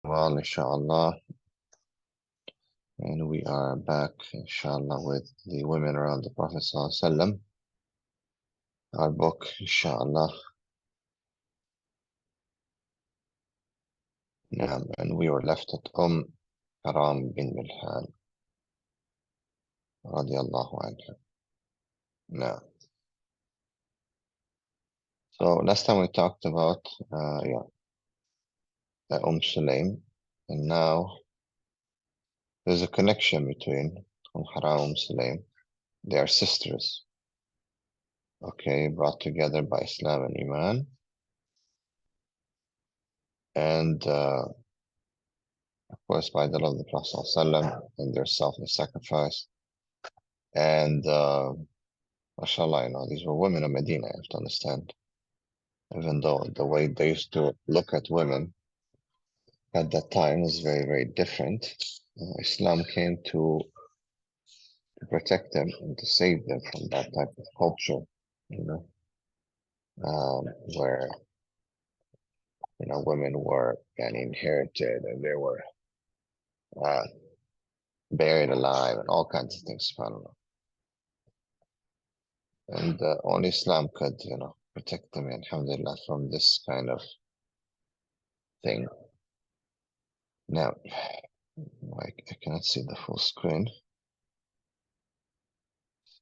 Well, inshallah, and we are back, inshallah, with the women around the Prophet ﷺ. Our book, inshallah. And we were left at Haram bin Milhan, radiallahu anha. Now, so last time we talked about, Sulaim, and now there's a connection between Haram and Sulaim. They are sisters, okay, brought together by Islam and Iman. And of course, by the love of the Prophet ﷺ and their selfless sacrifice. And mashallah, these were women of Medina, you have to understand. Even though the way they used to look at women at that time was very, very different, Islam came to protect them and to save them from that type of culture, where women were inherited and they were buried alive and all kinds of things, subhanAllah. And only Islam could, protect them, alhamdulillah, from this kind of thing. Now, I cannot see the full screen.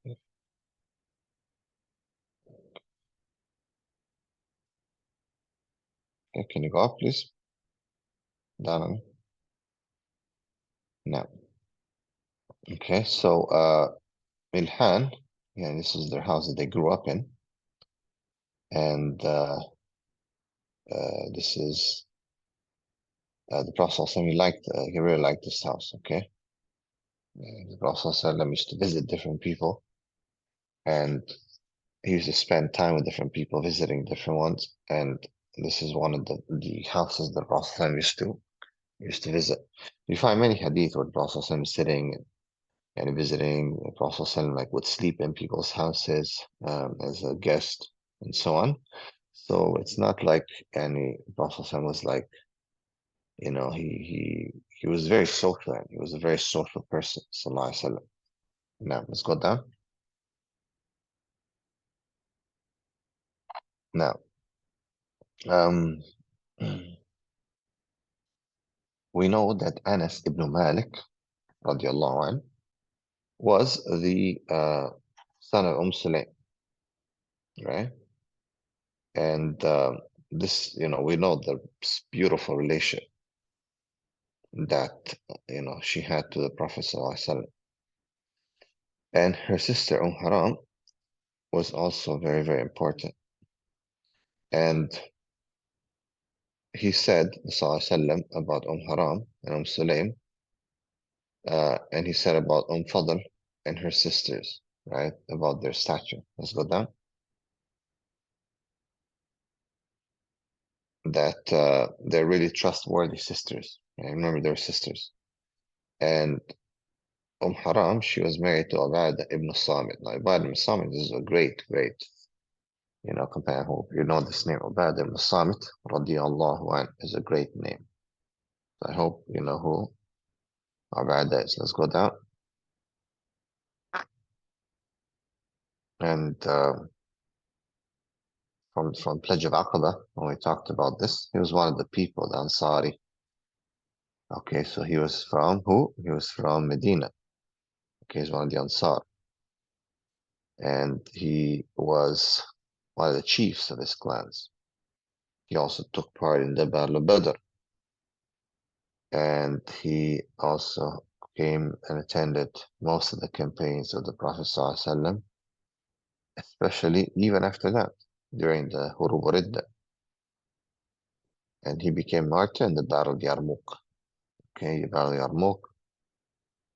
Okay, can you go up, please? Down. Now, okay, so Milhan, this is their house that they grew up in, and this is the Prophet ﷺ. He really liked this house. Okay, the Prophet ﷺ used to visit different people, and he used to spend time with different people, visiting different ones. And this is one of the houses that Prophet ﷺ used to visit. You find many hadith where Prophet ﷺ is sitting and visiting. The Prophet ﷺ would sleep in people's houses as a guest and so on. So it's not like any Prophet ﷺ was like, he was very social. He was a very social person. Sallallahu Alaihi Wasallam. Now let's go down. Now, we know that Anas ibn Malik, radiallahu anh, was the son of Sulaim, right? And this, we know the beautiful relation that, she had to the Prophet sallallahu alaihi wasallam. And her sister Haram was also very, very important. And he said, sallallahu alaihi wasallam, about Haram and Sulaim, and he said about Fadl and her sisters, right? About their stature. Let's go down. That they're really trustworthy sisters. I remember they're sisters. And Haram, she was married to Ubadah ibn Samit. Now, Ubadah ibn Samit is a great, companion. I hope you know this name. Ubadah ibn Samit, radiallahu anh, is a great name. So I hope you know who Ubadah is. Let's go down. And from Pledge of Aqaba, when we talked about this, he was one of the people, the Ansari. Okay, so he was from who? He was from Medina. Okay, he's one of the Ansar. And he was one of the chiefs of his clans. He also took part in the Battle of Badr. And he also came and attended most of the campaigns of the Prophet ﷺ, especially even after that, during the Hurub Ridda. And he became martyr in the Battle of Yarmouk. Okay, the Battle of Yarmouk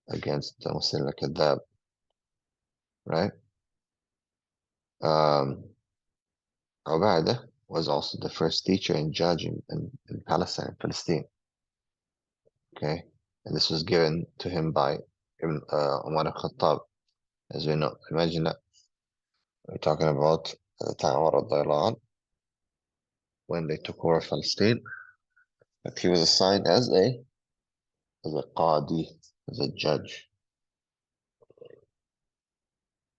against the Muslim al-Kadhab, right? Ubadah was also the first teacher and judge in Palestine. Okay, and this was given to him by Umar al-Khattab, as we know. Imagine that. We're talking about the time of Umar when they took over Palestine, But he was assigned as a qadi, as a judge.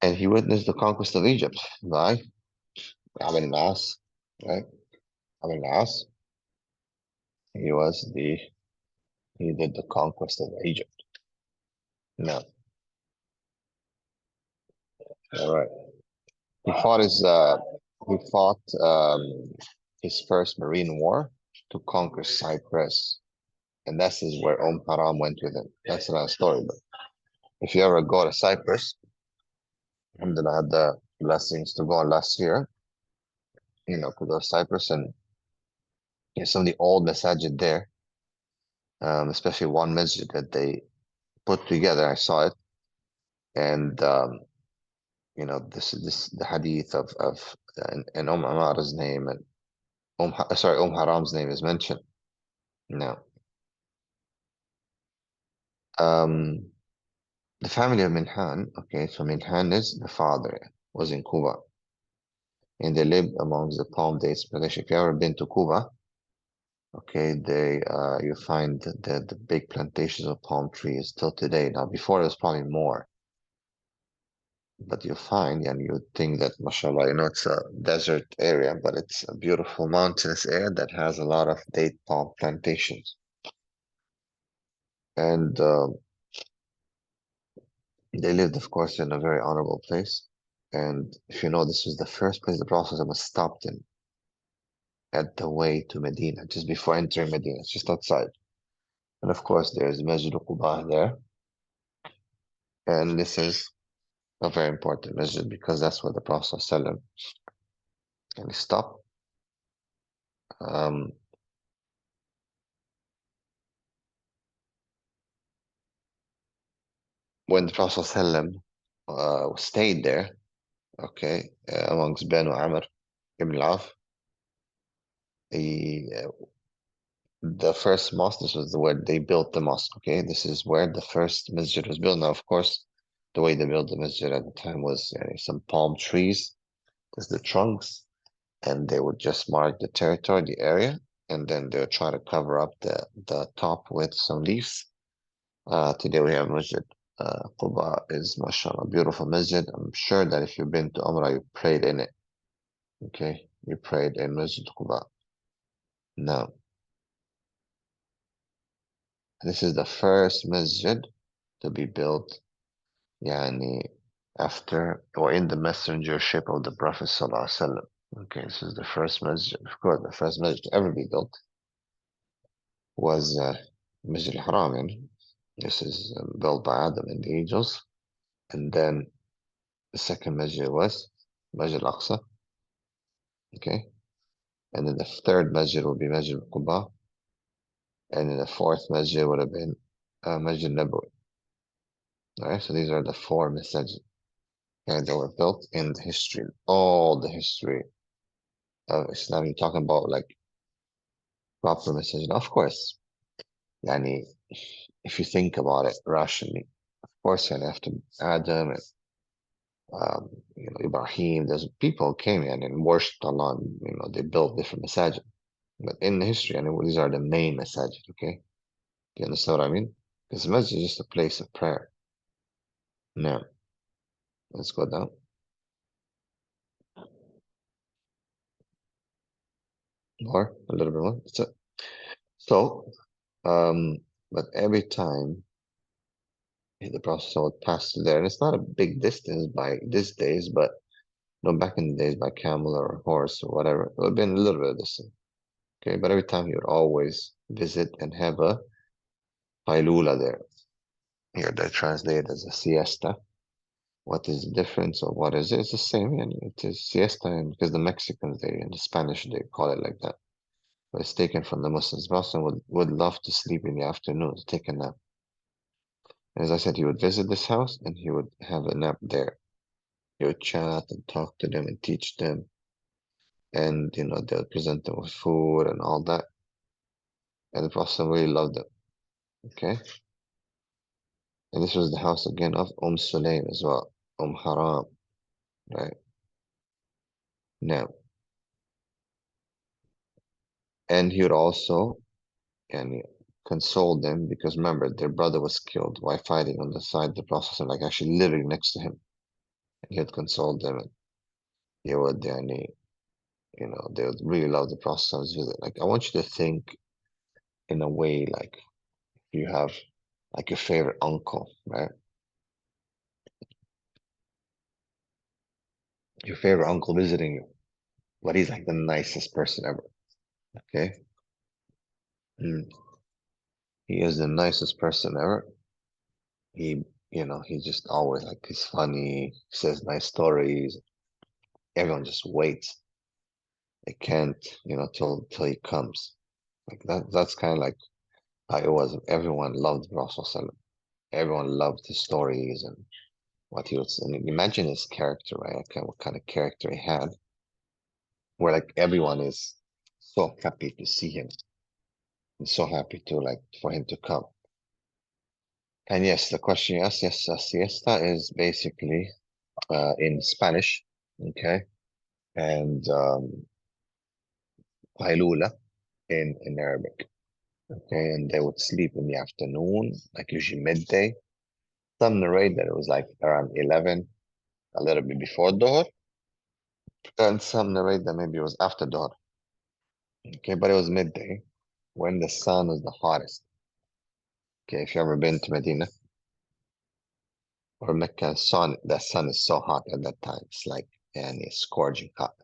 And he witnessed the conquest of Egypt by Amr al-As, right? Amr al-As, he was the, he did the conquest of Egypt. Now, all right. He fought his first marine war to conquer Cyprus. And that's is where Haram went with him. That's another story. But if you ever go to Cyprus, alhamdulillah, I had the blessings to go last year, to go to Cyprus, and some of the old masajid there, especially one masjid that they put together. I saw it, and this the hadith of and Amar's name and Haram's name is mentioned. Now, um, the family of Minhan. Okay, so Minhan is the father was in Cuba, and they lived amongst the palm dates plantation. If you ever been to Cuba, okay, you find the big plantations of palm trees till today. Now, before there's probably more, but you find, and you would think that, mashallah, it's a desert area, but it's a beautiful mountainous area that has a lot of date palm plantations. And they lived, of course, in a very honorable place. And if you know, this was the first place the Prophet was stopped in at the way to Medina, just before entering Medina. It's just outside. And of course, there's Masjid al-Quba there. And this is a very important masjid because that's where the Prophet ﷺ and he stopped. Um, when the Prophet ﷺ, stayed there, okay, amongst Banu Amr ibn al-Auf, the first mosque, this was where they built the mosque, okay? This is where the first masjid was built. Now, of course, the way they built the masjid at the time was some palm trees, there's the trunks, and they would just mark the territory, the area, and then they'll try to cover up the top with some leaves. Today we have Masjid Quba is, mashallah, beautiful masjid. I'm sure that if you've been to Umrah, you prayed in it. Okay, you prayed in Masjid Quba. Now, this is the first masjid to be built, yani, after or in the messengership of the Prophet Sallallahu Alaihi Wasallam. Okay, this is the first masjid. Of course, the first masjid to ever be built was Masjid al-Haram. And this is built by Adam and the angels. And then the second masjid was Masjid al-Aqsa. Okay, and then the third masjid would be Masjid al-Quba. And then the fourth masjid would have been Masjid Nabawi. All right, so these are the four masajid that were built in the history, all the history of Islam. You're talking about like proper masajid. Of course, yani, if you think about it rationally, of course, and after Adam and Ibrahim, there's people came in and worshipped Allah. And, they built different masajid. But in the history, these are the main masajid. Okay, do you understand what I mean? Because masjid is just a place of prayer. Now, let's go down. More, a little bit more. So, but every time the Prophet would pass through there, and it's not a big distance by these days, but back in the days by camel or horse or whatever, it would have been a little bit of distance. Okay, but every time he would always visit and have a Qailula there. Here they're translated as a siesta. What is the difference or what is it? It's the same, and it is siesta, and because the Mexicans and the Spanish they call it like that. But it's taken from the Muslims. Muslims would love to sleep in the afternoon, to take a nap. And as I said, he would visit this house and he would have a nap there. He would chat and talk to them and teach them. And they'll present them with food and all that. And the Prophet really loved them. Okay? And this was the house again of Sulaim as well. Haram. Right? Now. And he would also and consoled them because remember their brother was killed while fighting on the side of the Prophet, like actually living next to him. And he would console them, and he would, they would really love the Prophet's visit. Like I want you to think in a way like you have like your favorite uncle, right? Your favorite uncle visiting you, but he's like the nicest person ever. Okay. Mm. He is the nicest person ever. He, he just always like he's funny, says nice stories. Everyone just waits. They can't, till he comes. Like that's kind of like how it was. Everyone loved Prophet ﷺ. Everyone loved his stories and what he was. And imagine his character, right? Okay, what kind of character he had, where like everyone is so happy to see him and so happy to like for him to come. And yes, the question you asked, yes, siesta is basically in Spanish, okay, and qailula in Arabic, okay, and they would sleep in the afternoon, like usually midday. Some narrate that it was like around 11, a little bit before Dhuhr, and some narrate that maybe it was after Dhuhr, okay, but it was midday when the sun was the hottest. Okay, if you ever been to Medina or Mecca, the sun is so hot at that time. It's like, and it's scorching hot.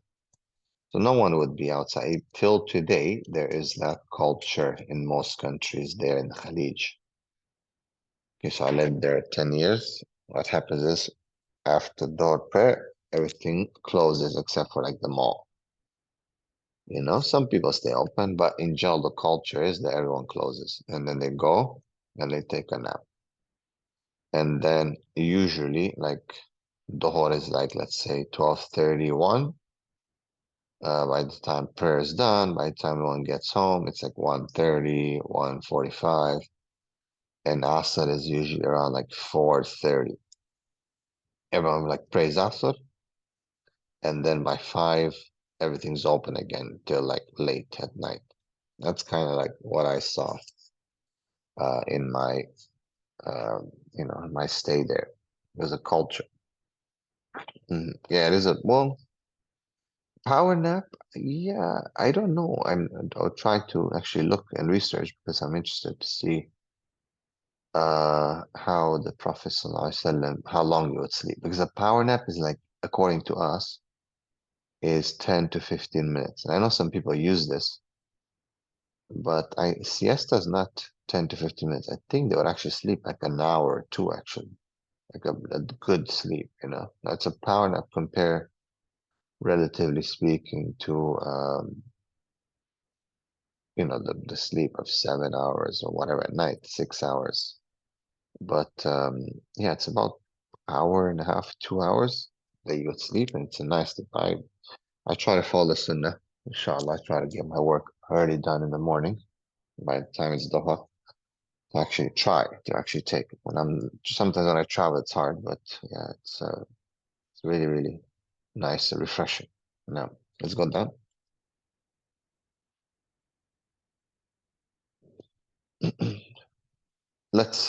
So no one would be outside. Till today, there is that culture in most countries there in the Khalij. Okay, so I lived there 10 years. What happens is after door prayer, everything closes except for like the mall. Some people stay open, but in general, the culture is that everyone closes and then they go and they take a nap. And then usually like Dhuhr is like, let's say 12:31. By the time prayer is done, by the time everyone gets home, it's like 1:30, 1:45, and Asr is usually around like 4:30. Everyone like prays Asr, and then by 5, everything's open again till like late at night. That's kind of like what I saw in my my stay there. There's a culture. Yeah, it is a well power nap. Yeah, I don't know. I'll try to actually look and research because I'm interested to see how the Prophet ﷺ, how long you would sleep. Because a power nap is like, according to us, is 10 to 15 minutes. And I know some people use this, but siesta is not 10 to 15 minutes. I think they would actually sleep like an hour or two, actually, like a good sleep. That's a power nap compare, relatively speaking, to the sleep of 7 hours or whatever at night, 6 hours. But yeah, it's about hour and a half, 2 hours that you would sleep, and it's a nice sleep. I try to follow the sunnah. Inshallah, I try to get my work already done in the morning. By the time it's duha, to actually try to actually take it. Sometimes when I travel, it's hard, but yeah, it's really really nice and refreshing. Now let's go down. Let's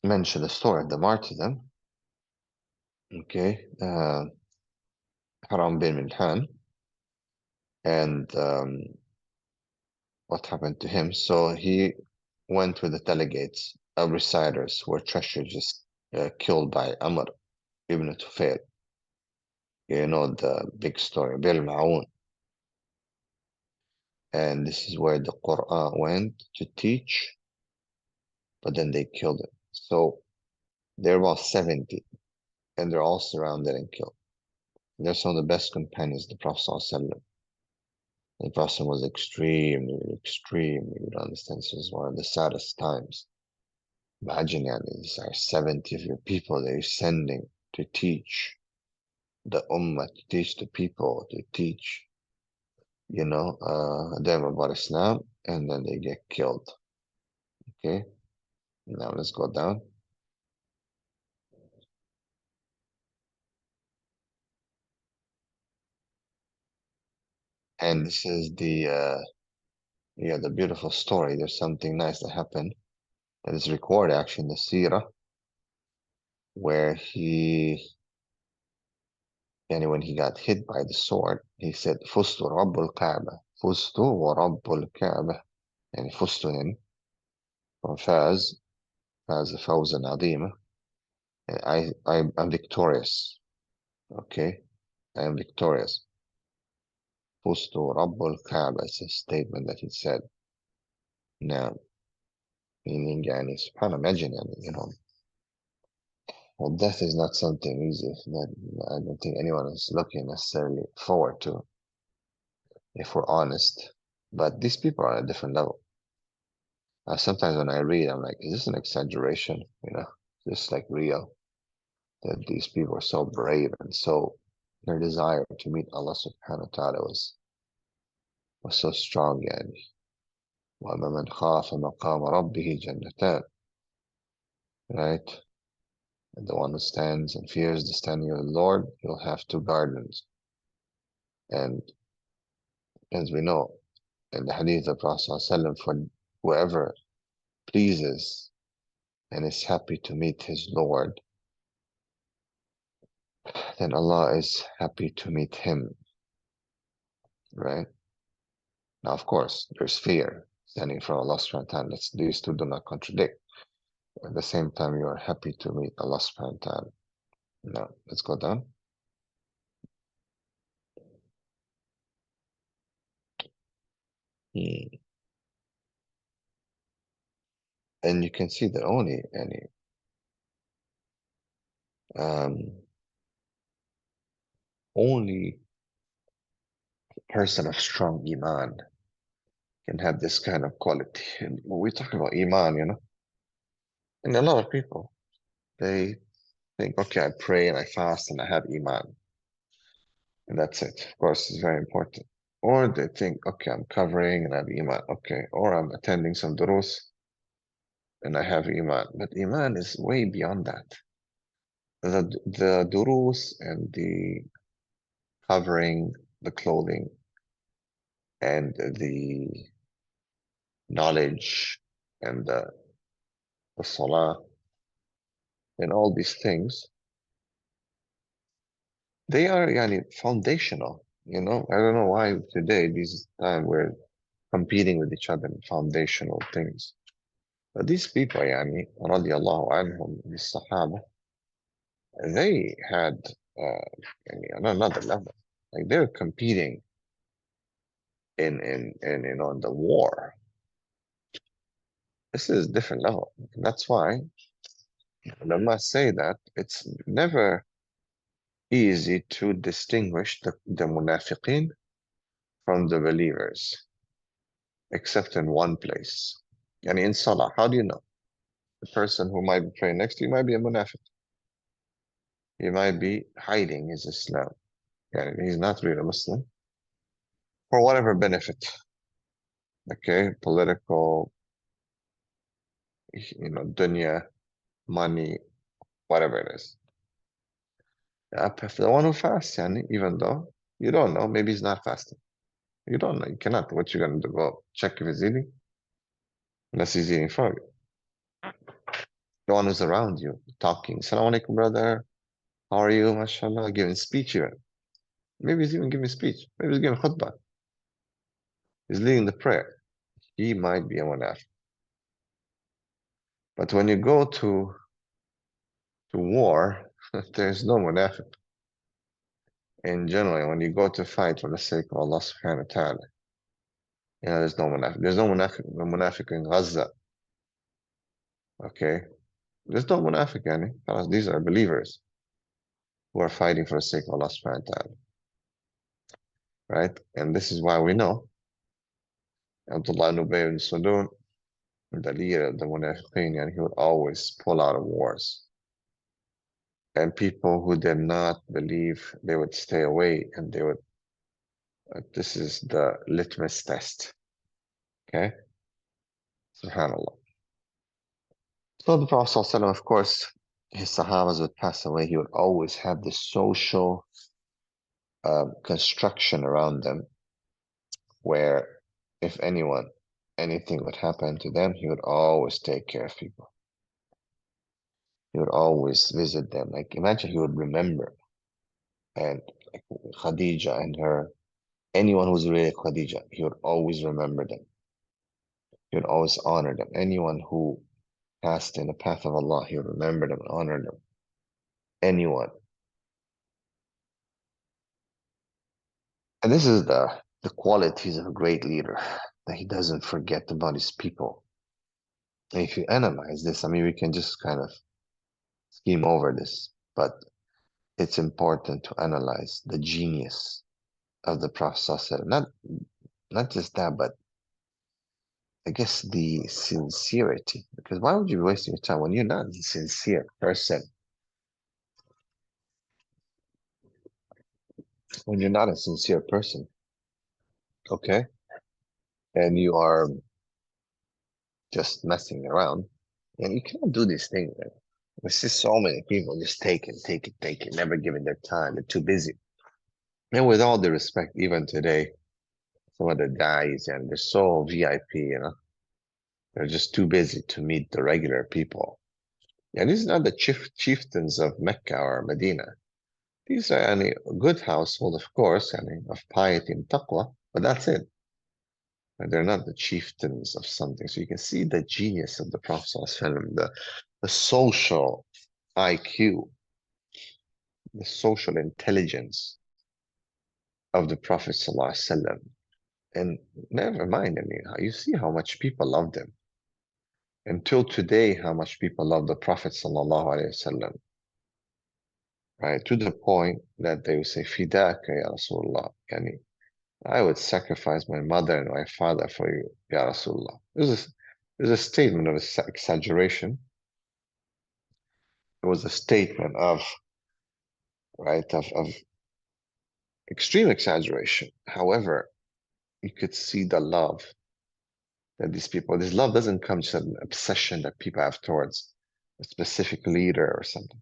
mention the story of the martyrdom. Okay, Haram bin Milhan, and what happened to him. So he went with the delegates of reciters who were treacherously killed by Amr ibn Tufail. You know the big story, Bil Ma'un. And this is where the Quran went to teach, but then they killed him. So they're about 70, and they're all surrounded and killed. And they're some of the best companions of the Prophet ﷺ. The Prophet was extremely, extremely, you don't understand, this was one of the saddest times. Imagine, these are 70 of your people that you're sending to teach the ummah, to teach the people, to teach, them about Islam, and then they get killed. Okay, now let's go down. And this is yeah, the beautiful story. There's something nice that happened that is recorded actually in the Seerah, where and when he got hit by the sword, he said, "Fustu Rabbul Kaaba, Fustu wa Rabbul Kaaba." يعني فزت يعني فاز فوزا عظيما. I'm victorious. Okay, I am victorious. فزت رب الكعبة. It's a statement that he said. Now, meaning يعني imagine well, death is not something easy that I don't think anyone is looking necessarily forward to, if we're honest. But these people are at a different level. Sometimes when I read, I'm like, is this an exaggeration? Just like real, that these people are so brave and so their desire to meet Allah subhanahu wa ta'ala was so strong. يعني وَأَمَّا مَنْ خَافَ مَقَامَ رَبِّهِ جَنَّتَانِ, right? And the one who stands and fears the standing of the Lord, he'll have two gardens. And as we know in the hadith of Prophet ﷺ, for whoever pleases and is happy to meet his Lord, then Allah is happy to meet him, right? Now, of course, there's fear standing from Allah subhanahu wa ta'ala. These two do not contradict. At the same time, you are happy to meet Allah subhanahu wa ta'ala. Now, let's go down. And you can see that only only person of strong iman can have this kind of quality. And when we talk about iman, and a lot of people, they think, okay, I pray and I fast and I have iman, and that's it. Of course, it's very important. Or they think, okay, I'm covering and I have iman, okay, or I'm attending some durus and I have iman. But iman is way beyond that. The durus and the covering, the clothing, and the knowledge and the salah and all these things, they are foundational. I don't know why today, this time, we're competing with each other in foundational things. But these people, radiallahu anhum, these Sahaba, they had on another level. Like they're competing in the war. This is a different level. And that's why I must say that it's never easy to distinguish the munafiqeen from the believers, except in one place. And in Salah, how do you know? The person who might be praying next to you might be a munafiq. He might be hiding his Islam. And he's not really a Muslim for whatever benefit. Okay, political, dunya, money, whatever it is. The one who fasts, even though you don't know, maybe he's not fasting. You don't know. You cannot. What you gonna do? Go check if he's eating? Unless he's eating for you. The one who's around you, talking. Assalamu alaikum, brother. How are you? MashaAllah. Giving speech even. Maybe he's even giving speech. Maybe he's giving khutbah. He's leading the prayer. He might be a munafiq. But when you go to war, there's no munafiq. In general, when you go to fight for the sake of Allah subhanahu wa ta'ala, there's no munafiq. There's no munafiq in Gaza. Okay? There's no munafiq, these are believers who are fighting for the sake of Allah subhanahu wa ta'ala. Right? And this is why we know Abdullah ibn Ubay ibn Salul, the leader of the munafiqeen, and he would always pull out of wars. And people who did not believe, they would stay away, and they would, this is the litmus test. Okay? Subhanallah. So the Prophet ﷺ, of course, his Sahabas would pass away. He would always have this social construction around them, where if anyone anything would happen to them, he would always take care of people. He would always visit them. Like imagine he would remember, and like Khadija and her, anyone who's related to Khadija, he would always remember them. He would always honor them. Anyone who passed in the path of Allah, he would remember them and honor them. Anyone. And this is the qualities of a great leader, that he doesn't forget about his people. And if you analyze this, I mean, we can just kind of skim over this, but it's important to analyze the genius of the Prophet ﷺ. Not just that, but I guess the sincerity. Because why would you waste your time when you're not a sincere person? When you're not a sincere person, okay, and you are just messing around, and you cannot do these things, man. We see so many people just take it, never giving their time. They're too busy. And with all the respect, even today, some of the guys, and they're so VIP, they're just too busy to meet the regular people. And these are not the chieftains of Mecca or Medina. These are any good household, of course, of piety and taqwa, but that's it. And they're not the chieftains of something. So you can see the genius of the Prophet ﷺ, the social IQ, the social intelligence of the Prophet ﷺ. And never mind, I mean, you see how much people loved him. Until today, how much people love the Prophet ﷺ, right? To the point that they would say, Fidaka ya Rasulullah. Yani, I would sacrifice my mother and my father for you, ya Rasulullah. There's a statement of exaggeration. It was a statement of, right, of extreme exaggeration. However, you could see the love that these people, this love doesn't come just an obsession that people have towards a specific leader or something,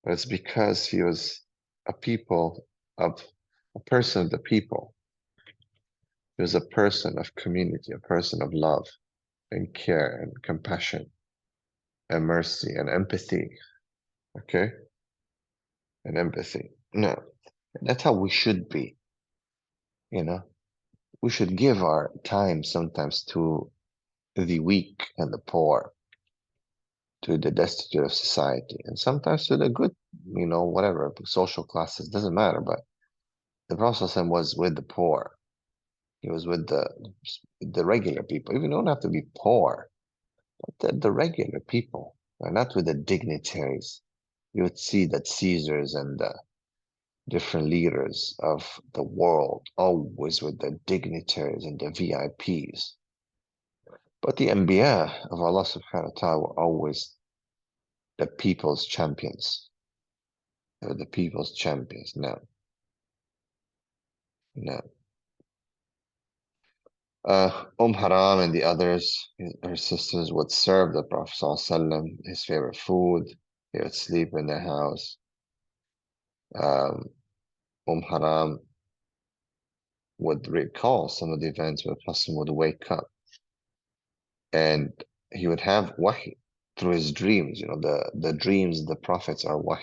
but it's because he was a person of the people. He was a person of community, a person of love and care and compassion and mercy and empathy. Okay? And empathy. No, that's how we should be. We should give our time sometimes to the weak and the poor, to the destitute of society, and sometimes to the good, whatever, social classes, doesn't matter. But the Prophet ﷺ was with the poor. He was with the regular people. Even don't have to be poor, but the regular people, right? Not with the dignitaries. You would see that Caesars and the different leaders of the world always with the dignitaries and the VIPs. But the Anbiya of Allah subhanahu wa ta'ala were always the people's champions. They were the people's champions. No. No. Haram and the others, her sisters, would serve the Prophet ﷺ his favorite food. He would sleep in their house. Haram would recall some of the events where the Prophet would wake up and he would have wahi through his dreams. The dreams of the prophets are wahi.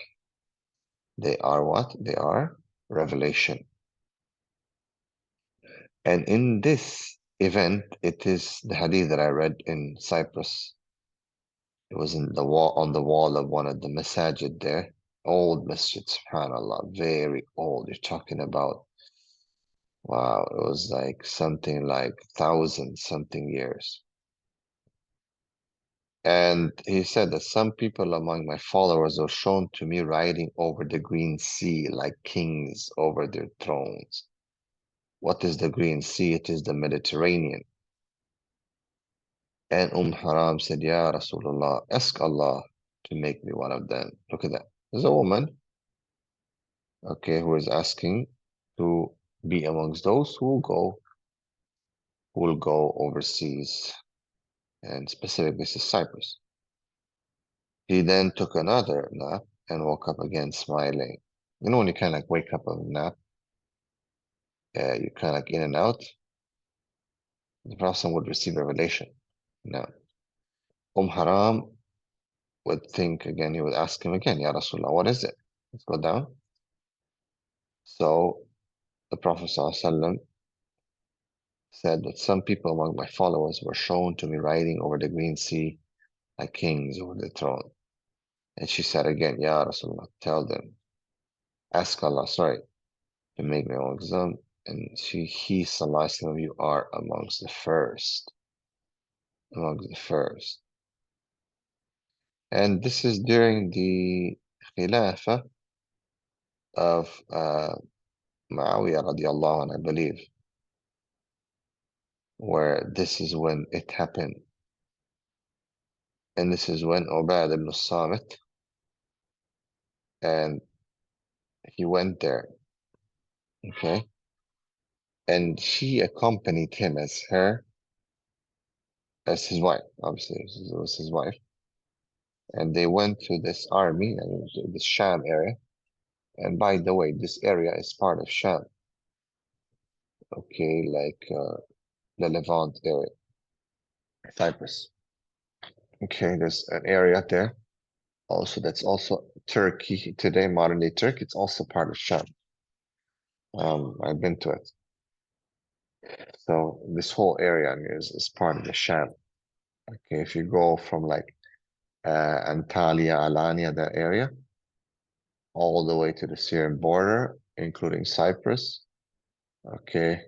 They are what? They are revelation. And in this event, it is the hadith that I read in Cyprus. It was on the wall of one of the masajid there. Old masjid, subhanAllah, very old. You're talking about, wow, it was like something like 1,000-something years. And he said that some people among my followers are shown to me riding over the green sea like kings over their thrones. What is the green sea? It is the Mediterranean. And Haram said, Ya Rasulullah, ask Allah to make me one of them. Look at that. There's a woman, okay, who is asking to be amongst those who will go overseas, and specifically to Cyprus. He then took another nap and woke up again smiling. When you kind of like wake up of a nap, you kind of like in and out. the Prophet would receive revelation. Now, Haram would think again, he would ask him again, Ya Rasulullah, what is it? Let's go down. So the Prophet ﷺ said that some people among my followers were shown to me riding over the green sea like kings over the throne. And she said again, Ya Rasulullah, tell them, ask Allah, to make me own exam. And he, Sallallahu Alaihi Wasallam, you are amongst the first. Amongst the first. And this is during the Khilafah of Muawiyah radiallahu anhu, I believe, where this is when it happened. And this is when Ubadah ibn Samit, and he went there, okay? And she accompanied him as his wife, obviously, it was his wife. And they went to this army, and this Sham area. And by the way, this area is part of Sham, okay, like the Levant area, Cyprus. Okay, there's an area there also that's also Turkey today, modern day Turkey. It's also part of Sham. I've been to it. So this whole area is part of the Sham. Okay, if you go from like Antalya, Alanya, that area, all the way to the Syrian border, including Cyprus. Okay,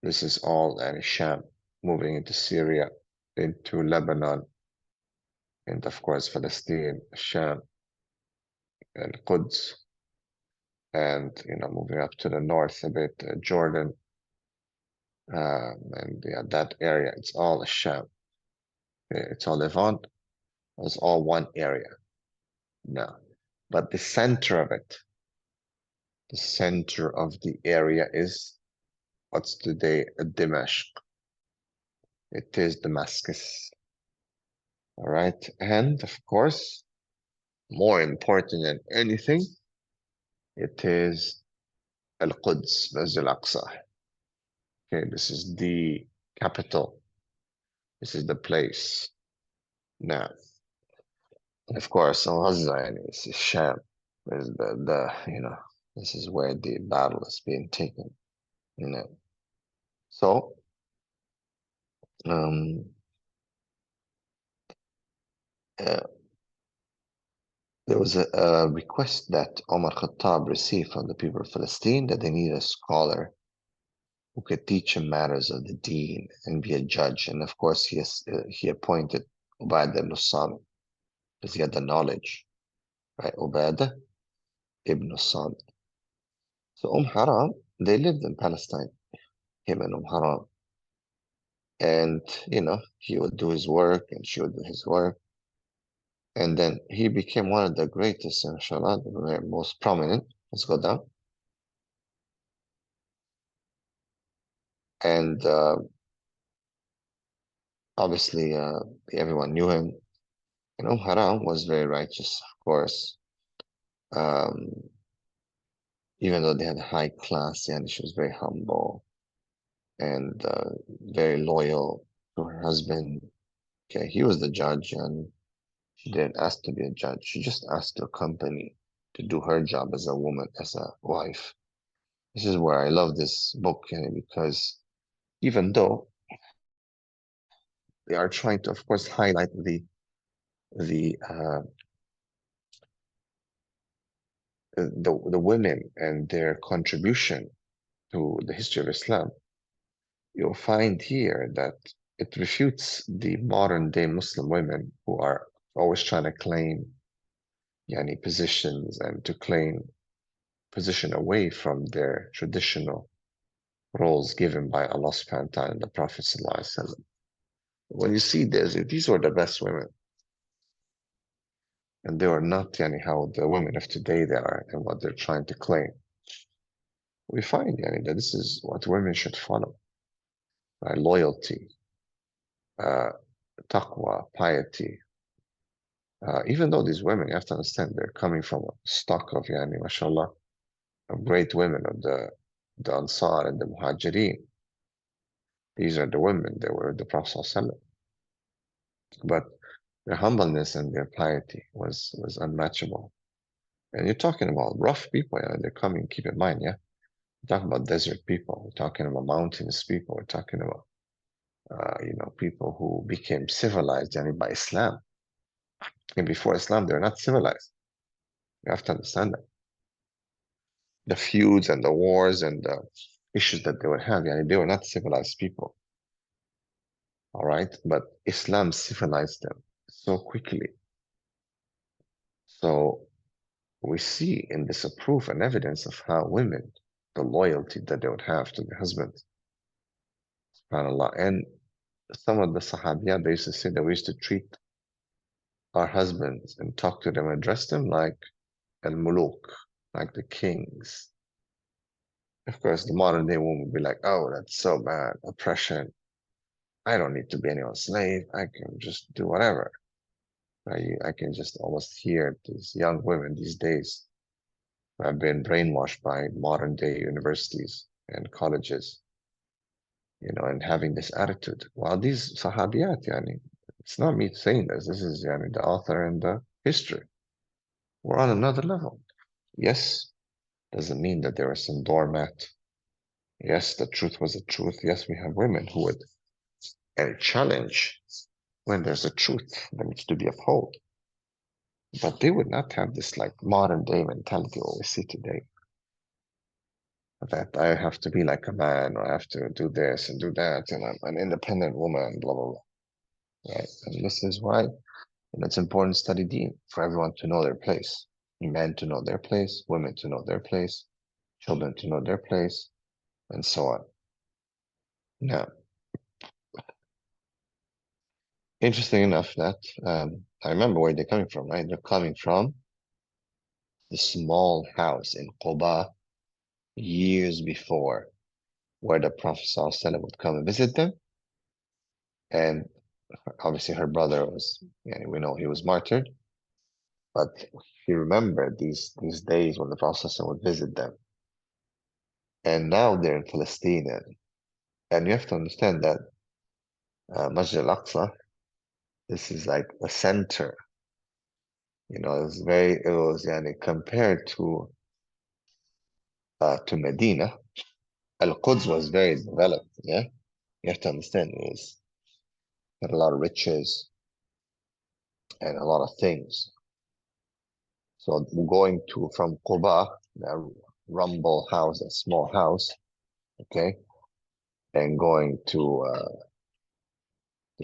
this is all Sham, moving into Syria, into Lebanon, and of course Palestine, Sham, and Quds, and moving up to the north a bit, Jordan, and yeah, that area. It's all Sham. Okay, it's all Levant. It's all one area now, but the center of it, the center of the area is what's today Damascus. It is Damascus. All right, and of course, more important than anything, it is Al-Quds, Masjid Al-Aqsa. Okay, this is the capital. This is the place. Now, of course, Al-Ghazza is Sham. Is this is where the battle is being taken. So, um, uh, there was a request that Omar Khattab received from the people of Palestine that they need a scholar who could teach him matters of the deen and be a judge. And of course, he appointed Ubadah ibn Samit because he had the knowledge, right? Ubadah ibn Samit. So Haram, they lived in Palestine, him and Haram. And, he would do his work and she would do his work. And then he became one of the greatest, inshallah, the most prominent. Let's go down. And obviously, everyone knew him. And Haram was very righteous, of course. Even though they had high class, and she was very humble and very loyal to her husband. Okay, he was the judge, and she didn't ask to be a judge. She just asked to accompany, to do her job as a woman, as a wife. This is where I love this book, because even though they are trying to, of course, highlight the women and their contribution to the history of Islam, you'll find here that it refutes the modern day Muslim women who are always trying to claim positions and to claim position away from their traditional roles given by Allah subhanahu wa ta'ala and the Prophet sallallahu alaihi wasallam. When you see this, these were the best women. And they were not how the women of today they are and what they're trying to claim. We find that this is what women should follow. Right? Loyalty, taqwa, piety. Even though these women, you have to understand, they're coming from a stock of, mashallah, of great women of the the Ansar and the Muhajirin. These are the women that were with the Prophet ﷺ. But their humbleness and their piety was unmatchable. And you're talking about rough people, yeah? They're coming, keep in mind, yeah? We're talking about desert people. We're talking about mountainous people. We're talking about, people who became civilized by Islam. And before Islam, they're not civilized. You have to understand that. The feuds and the wars and the issues that they would have, they were not civilized people. All right? But Islam civilized them so quickly. So we see in this a proof and evidence of how women, the loyalty that they would have to their husbands. SubhanAllah. And some of the Sahabiyah, they used to say that we used to treat our husbands and talk to them and address them like al-muluk, like the kings. Of course, the modern day woman would be like, oh, that's so bad, oppression. I don't need to be anyone's slave. I can just do whatever. I can just almost hear these young women these days who have been brainwashed by modern day universities and colleges, and having this attitude. While these Sahabiyat, it's not me saying this. This is the author and the history. We're on another level. Yes, doesn't mean that there was some doormat. Yes, the truth was the truth. Yes, we have women who would challenge when there's a truth that needs to be upheld. But they would not have this like modern day mentality what we see today. That I have to be like a man, or I have to do this and do that, and I'm an independent woman, blah, blah, blah. Right? And this is why it's important to study deen, for everyone to know their place. Men to know their place, women to know their place, children to know their place, and so on. Now, interesting enough that I remember where they're coming from, right? They're coming from the small house in Quba years before, where the Prophet ﷺ would come and visit them. And obviously her brother was, we know he was martyred, but he remembered these days when the Prophet ﷺ would visit them. And now they're in Palestine. And you have to understand that Masjid al-Aqsa, this is like a center. It was compared to Medina. Al-Quds was very developed, yeah? You have to understand, it had a lot of riches and a lot of things. So going from Quba, that rumble house, that small house, okay, and going to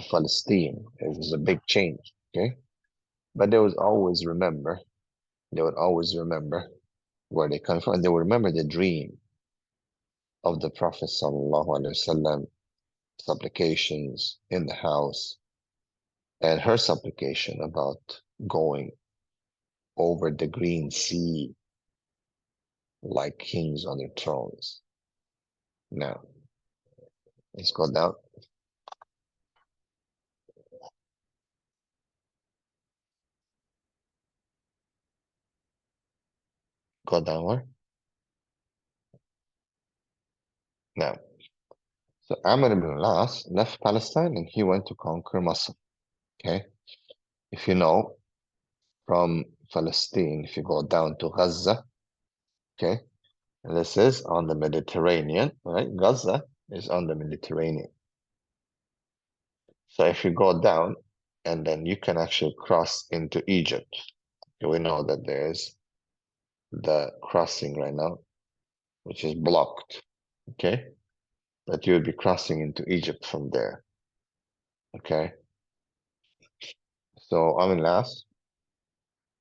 Palestine, it was a big change, okay? But they would always remember where they come from, and they would remember the dream of the Prophet sallallahu alaihi wasallam, supplications in the house, and her supplication about going over the green sea like kings on their thrones. Now, let's go down. Go downward. Now, so Amr ibn al-As left Palestine and he went to conquer Masr. Okay? If you know, from Palestine, if you go down to Gaza, okay? And this is on the Mediterranean, right? Gaza is on the Mediterranean. So if you go down, and then you can actually cross into Egypt. We know that there's the crossing right now, which is blocked, okay? That you would be crossing into Egypt from there, okay? So Amr al-As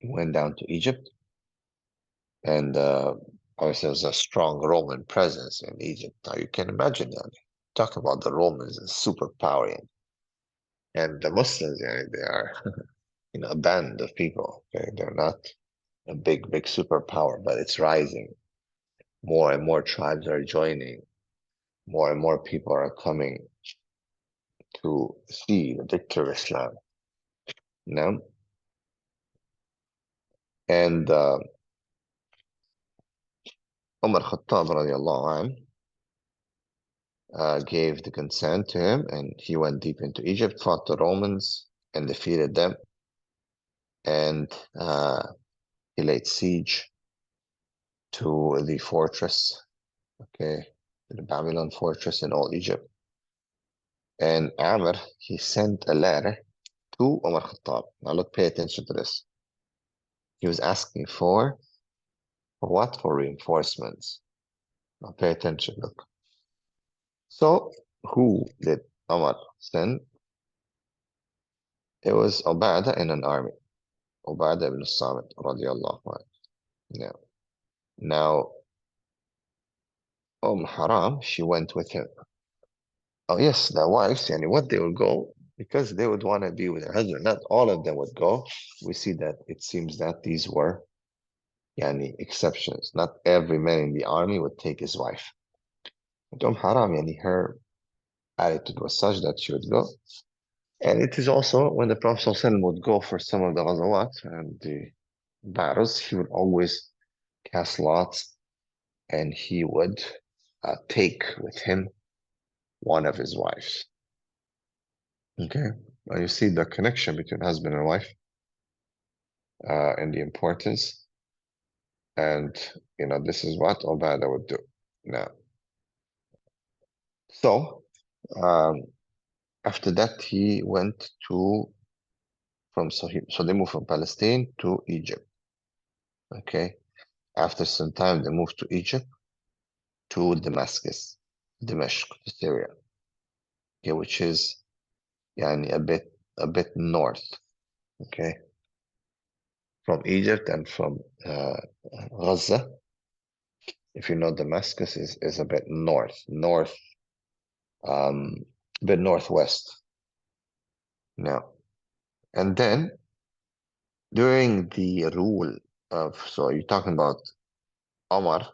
went down to Egypt, and obviously there's a strong Roman presence in Egypt. Now you can imagine that. Talk about the Romans as superpower, and the Muslims, they are a band of people. Okay? They're not a big superpower, but it's rising. More and more tribes are joining. More and more people are coming to see the victory of Islam. And Umar Khattab radiallahu anh, gave the consent to him, and he went deep into Egypt, fought the Romans, and defeated them. And he laid siege to the fortress, okay, the Babylon fortress in all Egypt. And Amr, he sent a letter to Umar Khattab. Now look, pay attention to this. He was asking for what? For reinforcements. Now pay attention, look. So, who did Umar send? It was Ubadah in an army. Ubadah ibn Samit, radiallahu anhu. Now, Haram, she went with him. Oh, yes, the wives, and what they would go, because they would want to be with their husband. Not all of them would go. We see that it seems that these were exceptions. Not every man in the army would take his wife. But Haram, her attitude was such that she would go. And it is also when the Prophet ﷺ would go for some of the ghazawat and the battles, he would always cast lots, and he would take with him one of his wives. Okay, now you see the connection between husband and wife, and the importance. And this is what Ubadah would do. Now, so after that, he went so they moved from Palestine to Egypt. Okay, after some time, they moved to Egypt, to Damascus, Dimashq, Syria, okay, which is a bit north, okay, from Egypt and from Gaza. If you know, Damascus is a bit north, a bit northwest. Now, and then during the rule so you're talking about Omar,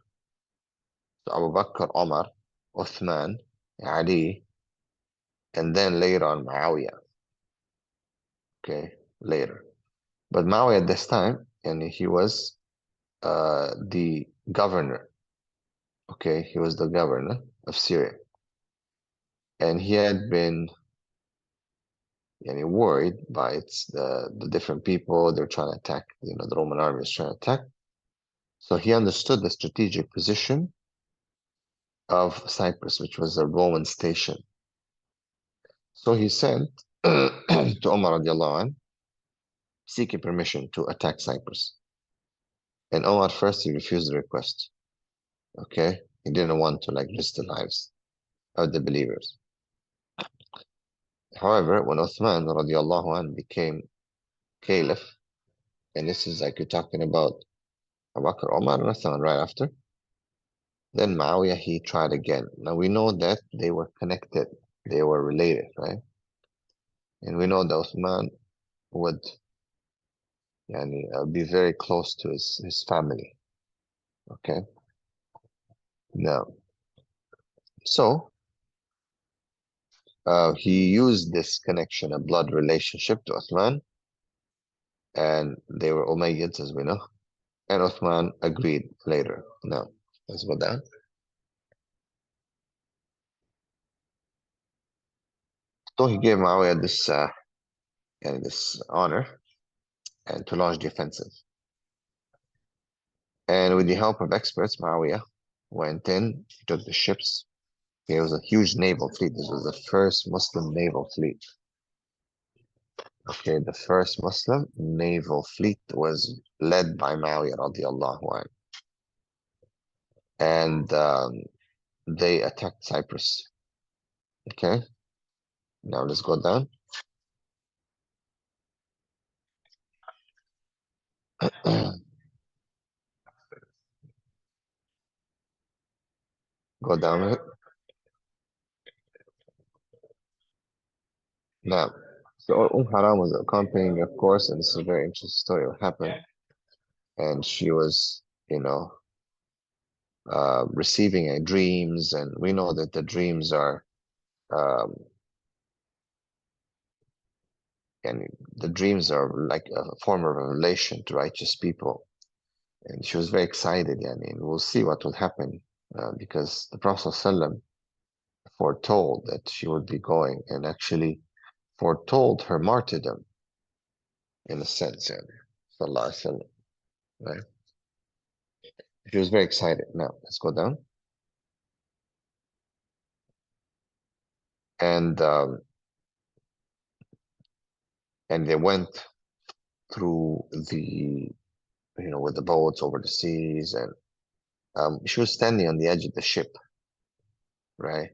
so Abu Bakr, Omar, Uthman, Ali, and then later on Muawiyah. Okay, later. But Muawiyah at this time, and he was the governor. Okay, he was the governor of Syria. And he had been worried by the different people. They're trying to attack, the Roman army is trying to attack. So he understood the strategic position of Cyprus, which was a Roman station. So he sent to Umar radiallahu anh, seeking permission to attack Cyprus. And Omar first, he refused the request. Okay, he didn't want to risk the lives of the believers. However, when Uthman radiallahu anh became caliph, and this is you're talking about Abu Bakr, Omar, and Uthman right after, then Muawiyah, he tried again. Now we know that they were connected, they were related, right? And we know that Uthman would be very close to his family. Okay. Now, so he used this connection, a blood relationship, to Uthman, and they were Umayyads, as we know. And Uthman agreed later. Now, let's go down. So he gave Muawiyah this honor, and to launch the offensive. And with the help of experts, Muawiyah went in, he took the ships. It was a huge naval fleet. This was the first Muslim naval fleet. Okay, the first Muslim naval fleet was led by Muawiyah radiallahu anhu. And they attacked Cyprus. Okay, now let's go down. Go down it. Now, so Haram was accompanying, of course, and this is a very interesting story what happened. And she was, receiving dreams, and we know that the dreams are, and the dreams are like a form of revelation to righteous people. And she was very excited, yani, and we'll see what would happen because the Prophet ﷺ foretold that she would be going and actually foretold her martyrdom in a sense, yani, sallallahu alaihi wasallam, right? She was very excited. Now, let's go down. And they went through the, with the boats over the seas, and she was standing on the edge of the ship, right?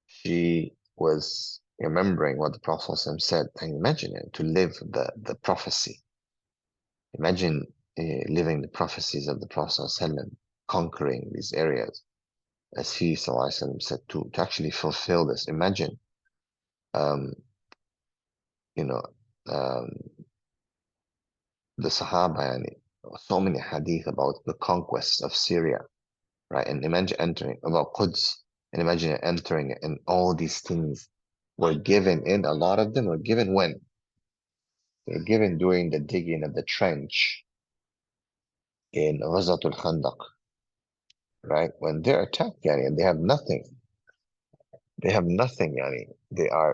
She was remembering what the Prophet ﷺ said, and imagine it, to live the prophecy. Imagine living the prophecies of the Prophet ﷺ, conquering these areas, as he ﷺ said, to actually fulfill this. Imagine, um, you know, um, the Sahaba, and so many hadith about the conquest of Syria, right? And imagine entering about Quds, and imagine entering it, and all these things were given in. A lot of them were given when? They were given during the digging of the trench in Ghazatul Khandaq, right? When they're attacked, yani, and they have nothing. They have nothing, yani.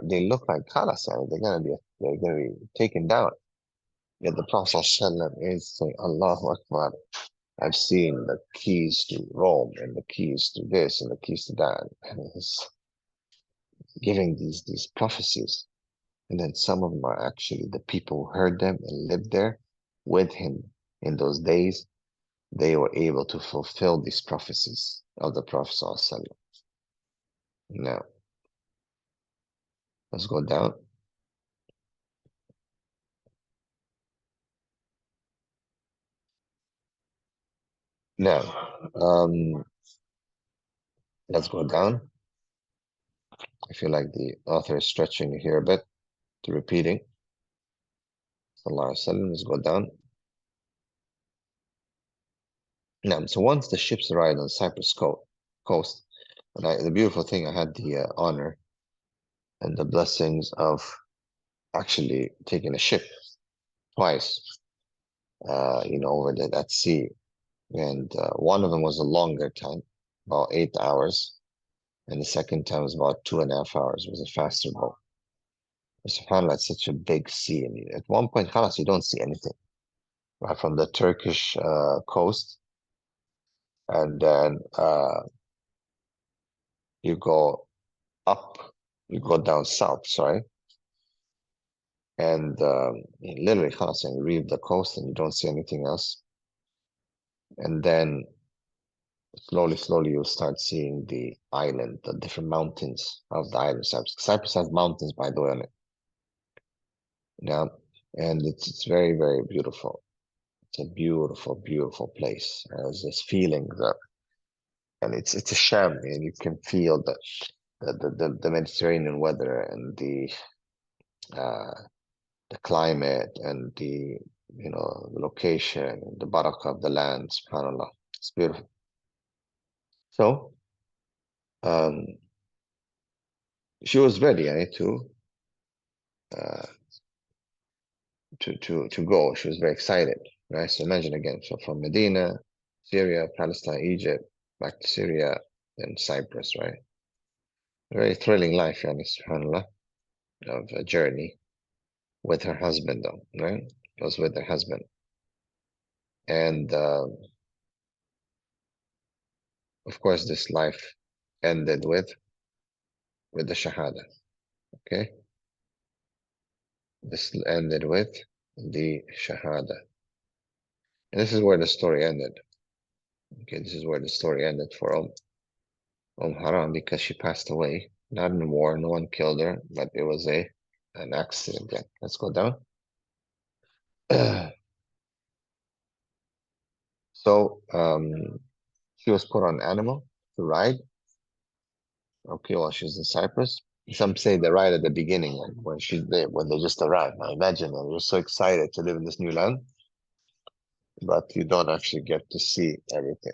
They look like khalas, yani. They're gonna be taken down. Yet the Prophet ﷺ is saying, Allahu Akbar. I've seen the keys to Rome and the keys to this and the keys to that. And he's giving these prophecies. And then some of them are actually the people who heard them and lived there with him in those days. They were able to fulfill these prophecies of the Prophet ﷺ. Now, let's go down. Now, let's go down. I feel like the author is stretching here a bit to repeating. Sallallahu Alaihi Wasallam. Let's go down. Now, so once the ships arrived on Cyprus coast, and the beautiful thing, I had the honor and the blessings of actually taking a ship twice, over that sea. And one of them was a longer time, about 8 hours. And the second time was about 2.5 hours. It was a faster boat. SubhanAllah, it's such a big sea. And at one point, khalas, you don't see anything. Right, from the Turkish coast. And then you go up, you go down south, sorry. And literally, khalas, and you leave the coast and you don't see anything else. And then slowly, you'll start seeing the island, the different mountains of the island. Cyprus has mountains, by the way, on it. Yeah, and it's very, very beautiful. It's a beautiful place. There's this feeling that, and it's a sham, and you can feel the Mediterranean weather and the climate and the location, the barakah of the land. SubhanAllah, it's beautiful. So, she was ready, uh, to go. She was very excited, right? So imagine again, so from Medina, Syria, Palestine, Egypt, back to Syria, then Cyprus, right? Very thrilling life, subhanAllah, of a journey with her husband, though, right? It was with her husband. And of course, this life ended with the Shahada, okay? This ended with the Shahada. And this is where the story ended. Okay, this is where the story ended for Haram, because she passed away. Not in war, no one killed her, but it was an accident. Yeah. Let's go down. So she was put on an animal to ride. Okay, while she's in Cyprus. Some say they ride at the beginning, like when they just arrived. Now imagine, you're so excited to live in this new land, but you don't actually get to see everything.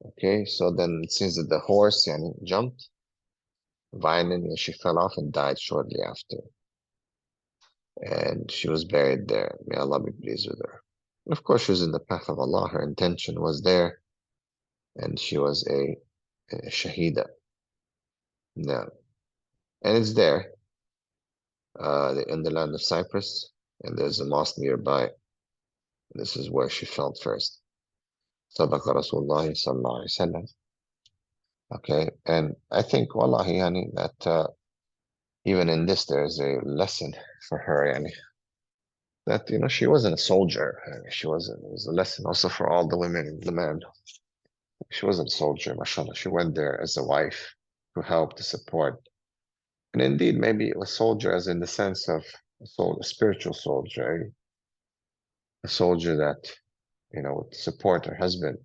Okay, so then it seems that the horse jumped violently, and she fell off and died shortly after. And she was buried there. May Allah be pleased with her. Of course, she was in the path of Allah. Her intention was there, and she was a shahida. No. And it's there in the land of Cyprus, and there's a mosque nearby. This is where she fell first. صدق رسول الله صلى الله عليه وسلم. Okay, and I think, wallahi, yani, that even in this, there's a lesson for her, yani, that, you know, she wasn't a soldier. She wasn't, it was a lesson also for all the women in the man. She wasn't a soldier, mashallah. She went there as a wife to help, to support. And indeed, maybe a soldier as in the sense of a spiritual soldier, a soldier that, you know, would support her husband,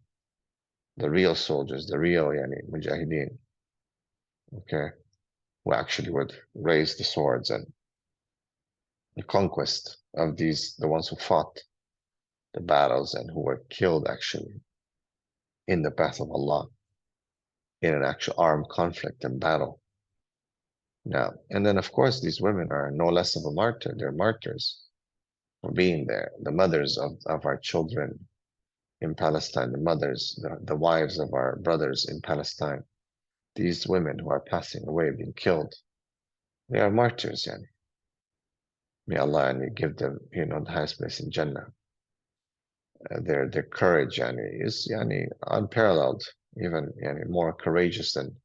the real soldiers, the real, yani, mujahideen, okay, who actually would raise the swords and the conquest of these, the ones who fought the battles and who were killed actually in the path of Allah in an actual armed conflict and battle. Now, and then of course, these women are no less of a martyr. They're martyrs for being there. The mothers of our children in Palestine, the mothers, the wives of our brothers in Palestine, these women who are passing away, being killed, they are martyrs, yani. May Allah yani, give them, you know, the highest place in Jannah. Their courage yani, is yani, unparalleled, even yani, more courageous than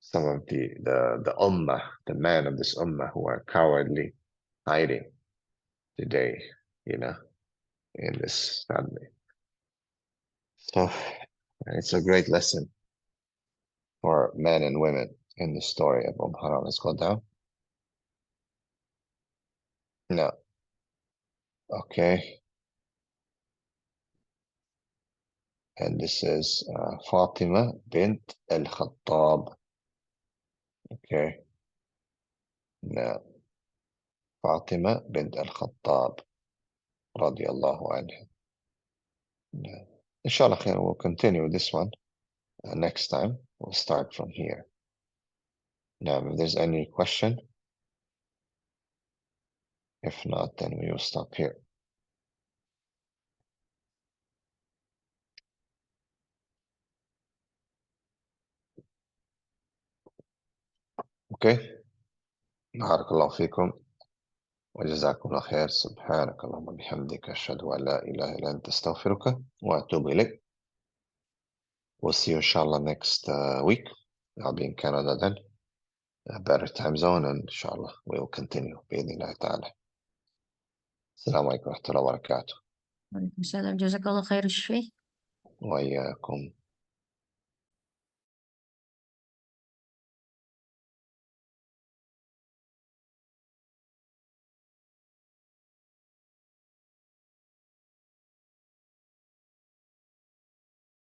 some of the ummah, the men of this ummah who are cowardly, hiding today, you know, in this family. So it's a great lesson for men and women in the story of Haram. Let's go down. No. Okay. And this is Fatima bint Al-Khattab. Okay. No. Fatima bint Al-Khattab radiallahu anha. No. Inshallah, we'll continue this one next time. We'll start from here. Now, if there's any question, if not, then we will stop here. Okay. Barakallahu fikum. وجزاكم الله خير. سبحانك اللهم وبحمدك أشهد أن لا إله إلا أنت أستغفرك وأتوب إليك. We'll see you inshallah next week. I'll be in Canada then. A better time zone, and inshallah we'll continue. بإذن الله تعالى. السلام عليكم ورحمة الله وبركاته. وعليكم السلام. جزاك الله خير الشيخ. وإياكم.